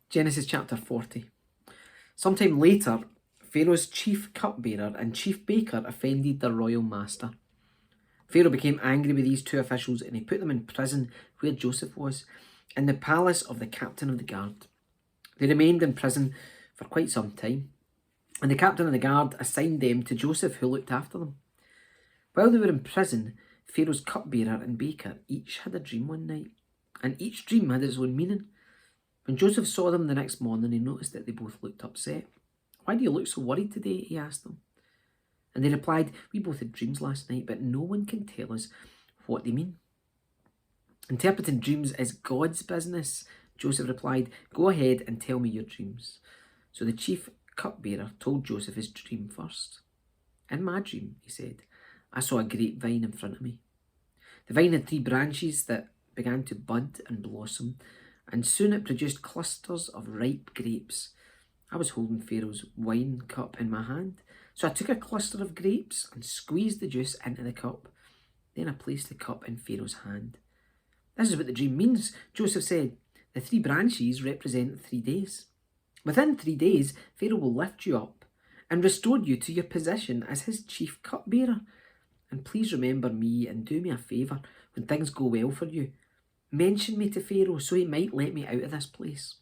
Genesis chapter 40. Sometime later, Pharaoh's chief cupbearer and chief baker offended their royal master. Pharaoh became angry with these two officials and he put them in prison where Joseph was, in the palace of the captain of the guard. They remained in prison for quite some time, and the captain of the guard assigned them to Joseph, who looked after them. While they were in prison, Pharaoh's cupbearer and baker each had a dream one night, and each dream had its own meaning. When Joseph saw them the next morning, he noticed that they both looked upset. "Why do you look so worried today?" he asked them. And they replied, "We both had dreams last night, but no one can tell us what they mean." "Interpreting dreams is God's business," Joseph replied. "Go ahead and tell me your dreams." So the chief cupbearer told Joseph his dream first. "In my dream," he said, "I saw a grapevine in front of me. The vine had 3 branches that began to bud and blossom, and soon it produced clusters of ripe grapes. I was holding Pharaoh's wine cup in my hand, so I took a cluster of grapes and squeezed the juice into the cup. Then I placed the cup in Pharaoh's hand." "This is what the dream means," Joseph said. "The 3 branches represent 3 days. Within 3 days, Pharaoh will lift you up and restore you to your position as his chief cupbearer. And please remember me and do me a favour when things go well for you. Mention me to Pharaoh so he might let me out of this place.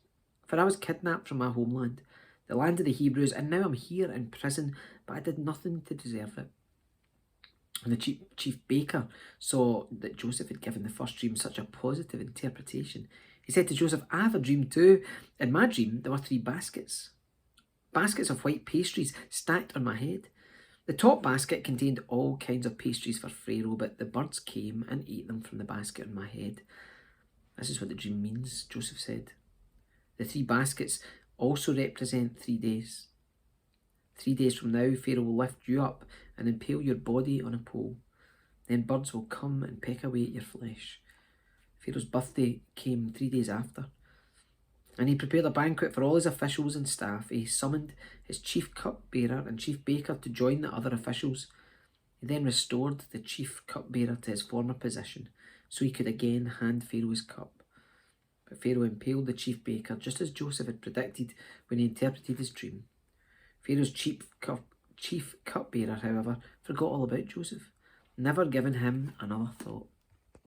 For I was kidnapped from my homeland, the land of the Hebrews, and now I'm here in prison, but I did nothing to deserve it." When the chief baker saw that Joseph had given the first dream such a positive interpretation, he said to Joseph, "I have a dream too. In my dream, there were 3 baskets of white pastries stacked on my head. The top basket contained all kinds of pastries for Pharaoh, but the birds came and ate them from the basket on my head." "This is what the dream means," Joseph said. "The 3 baskets also represent 3 days. 3 days from now, Pharaoh will lift you up and impale your body on a pole. Then birds will come and peck away at your flesh." Pharaoh's birthday came 3 days after, and he prepared a banquet for all his officials and staff. He summoned his chief cupbearer and chief baker to join the other officials. He then restored the chief cupbearer to his former position, so he could again hand Pharaoh his cup. But Pharaoh impaled the chief baker, just as Joseph had predicted when he interpreted his dream. Pharaoh's chief cupbearer, however, forgot all about Joseph, never giving him another thought.